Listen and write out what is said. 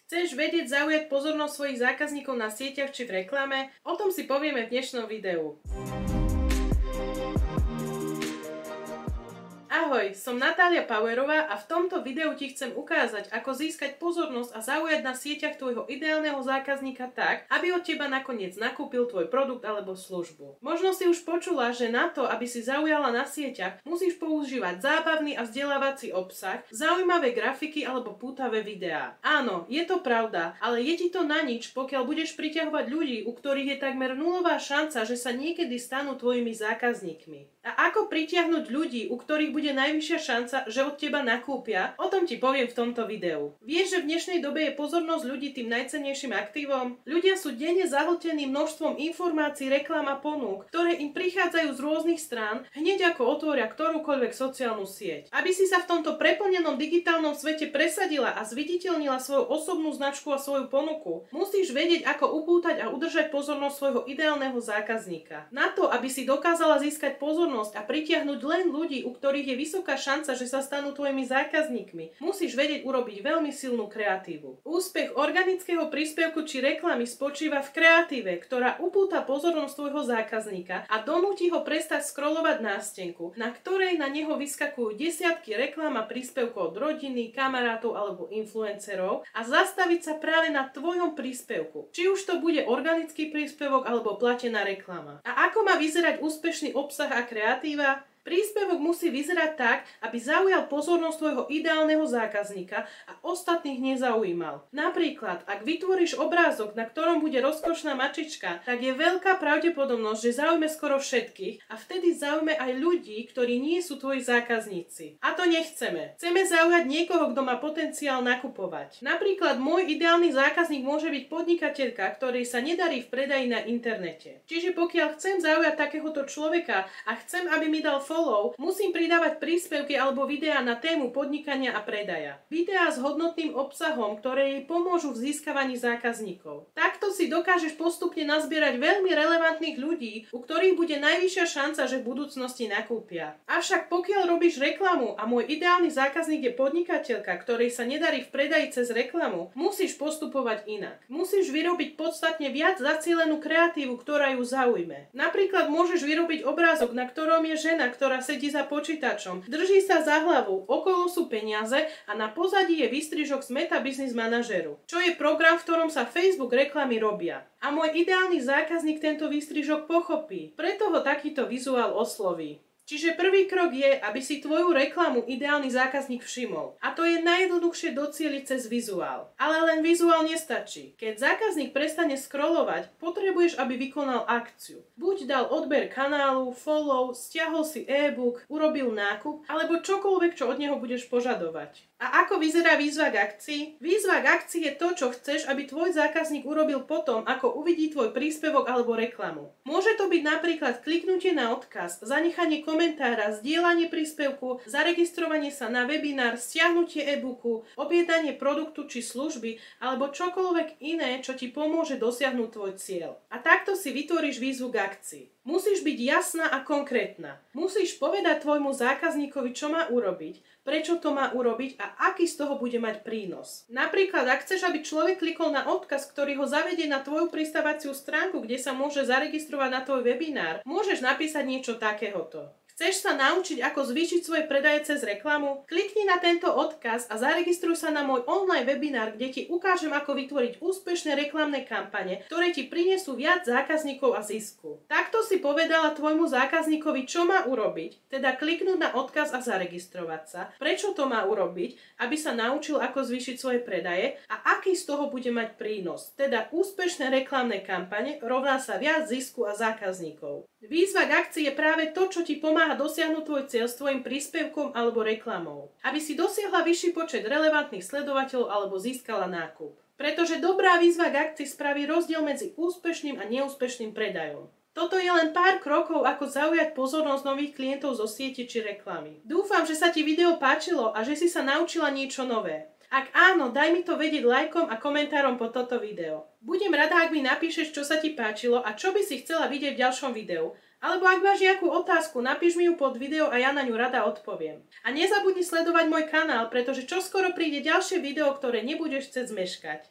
Chceš vedieť zaujať pozornosť svojich zákazníkov na sieťach či v reklame? O tom si povieme v dnešnom videu. Ahoj, som Natália Powerová a v tomto videu ti chcem ukázať, ako získať pozornosť a zaujať na sieťach tvojho ideálneho zákazníka tak, aby od teba nakoniec nakúpil tvoj produkt alebo službu. Možno si už počula, že na to, aby si zaujala na sieťach, musíš používať zábavný a vzdelávací obsah, zaujímavé grafiky alebo pútavé videá. Áno, je to pravda, ale je ti to na nič, pokiaľ budeš priťahovať ľudí, u ktorých je takmer nulová šanca, že sa niekedy stanú tvojimi zákazníkmi. A ako pritiahnuť ľudí, u ktorých bude najvyššia šanca, že od teba nakúpia? O tom ti poviem v tomto videu. Vieš, že v dnešnej dobe je pozornosť ľudí tým najcennejším aktívom? Ľudia sú denne zahltení množstvom informácií, reklám a ponúk, ktoré im prichádzajú z rôznych strán, hneď ako otvoria ktorúkoľvek sociálnu sieť. Aby si sa v tomto preplnenom digitálnom svete presadila a zviditeľnila svoju osobnú značku a svoju ponuku, musíš vedieť, ako upútať a udržať pozornosť svojho ideálneho zákazníka. Na to, aby si dokázala získať pozornosť a pritiahnuť len ľudí, u ktorých je vysoká šanca, že sa stanú tvojimi zákazníkmi, musíš vedieť urobiť veľmi silnú kreatívu. Úspech organického príspevku či reklamy spočíva v kreatíve, ktorá upúta pozornosť tvojho zákazníka a donúti ho prestať scrollovať nástenku, na ktorej na neho vyskakujú desiatky reklám a príspevkov od rodiny, kamarátov alebo influencerov a zastaviť sa práve na tvojom príspevku. Či už to bude organický príspevok alebo platená reklama. A ako má vyzerať úspešný obsah a kreatíva? Príspevok musí vyzerať tak, aby zaujal pozornosť tvojho ideálneho zákazníka a ostatných nezaujímal. Napríklad, ak vytvoríš obrázok, na ktorom bude rozkošná mačička, tak je veľká pravdepodobnosť, že zaujme skoro všetkých a vtedy zaujme aj ľudí, ktorí nie sú tvoji zákazníci. A to nechceme. Chceme zaujať niekoho, kto má potenciál nakupovať. Napríklad môj ideálny zákazník môže byť podnikateľka, ktorej sa nedarí v predaji na internete. Čiže pokiaľ chcem zaujať takéhoto človeka a chcem, aby mi dal musím pridávať príspevky alebo videá na tému podnikania a predaja. Videá s hodnotným obsahom, ktoré jej pomôžu v získavaní zákazníkov. Takto si dokážeš postupne nazbierať veľmi relevantných ľudí, u ktorých bude najvyššia šanca, že v budúcnosti nakúpia. Avšak pokiaľ robíš reklamu a môj ideálny zákazník je podnikateľka, ktorej sa nedarí v predaji cez reklamu, musíš postupovať inak. Musíš vyrobiť podstatne viac zacielenú kreatívu, ktorá ju zaujme. Napríklad môžeš vyrobiť obrázok, na ktorom je žena, ktorá sedí za počítačom, drží sa za hlavu, okolo sú peniaze a na pozadí je výstrižok z Meta Business Manageru, čo je program, v ktorom sa Facebook reklamy robia. A môj ideálny zákazník tento výstrižok pochopí, preto ho takýto vizuál osloví. Čiže prvý krok je, aby si tvoju reklamu ideálny zákazník všimol. A to je najjednoduchšie docieliť cez vizuál. Ale len vizuál nestačí. Keď zákazník prestane scrollovať, potrebuješ, aby vykonal akciu. Buď dal odber kanálu, follow, stiahol si e-book, urobil nákup, alebo čokoľvek, čo od neho budeš požadovať. A ako vyzerá výzva k akcii? Výzva k akcii je to, čo chceš, aby tvoj zákazník urobil potom, ako uvidí tvoj príspevok alebo reklamu. Môže to byť napríklad kliknutie na odkaz, zanechanie komentára, zdieľanie príspevku, zaregistrovanie sa na webinár, stiahnutie e-booku, objednanie produktu či služby alebo čokoľvek iné, čo ti pomôže dosiahnuť tvoj cieľ. A takto si vytvoríš výzvu k akcii. Musíš byť jasná a konkrétna. Musíš povedať tvojmu zákazníkovi, čo má urobiť, prečo to má urobiť a aký z toho bude mať prínos. Napríklad, ak chceš, aby človek klikol na odkaz, ktorý ho zavedie na tvoju pristávaciu stránku, kde sa môže zaregistrovať na tvoj webinár, môžeš napísať niečo takéhoto. Chceš sa naučiť, ako zvýšiť svoje predaje cez reklamu? Klikni na tento odkaz a zaregistruj sa na môj online webinár, kde ti ukážem, ako vytvoriť úspešné reklamné kampane, ktoré ti prinesú viac zákazníkov a zisku. Takto si povedala tvojmu zákazníkovi, čo má urobiť, teda kliknúť na odkaz a zaregistrovať sa, prečo to má urobiť, aby sa naučil, ako zvýšiť svoje predaje a aký z toho bude mať prínos, teda úspešné reklamné kampane rovná sa viac zisku a zákazníkov. Výzva k akcii je práve to, čo ti pomáha dosiahnuť tvoj cieľ s tvojim príspevkom alebo reklamou, aby si dosiahla vyšší počet relevantných sledovateľov alebo získala nákup. Pretože dobrá výzva k akcii spraví rozdiel medzi úspešným a neúspešným predajom. Toto je len pár krokov, ako zaujať pozornosť nových klientov zo siete či reklamy. Dúfam, že sa ti video páčilo a že si sa naučila niečo nové. Ak áno, daj mi to vedieť lajkom a komentárom pod toto video. Budem rada, ak mi napíšeš, čo sa ti páčilo a čo by si chcela vidieť v ďalšom videu. Alebo ak máš nejakú otázku, napíš mi ju pod video a ja na ňu rada odpoviem. A nezabudni sledovať môj kanál, pretože čoskoro príde ďalšie video, ktoré nebudeš chcieť zmeškať.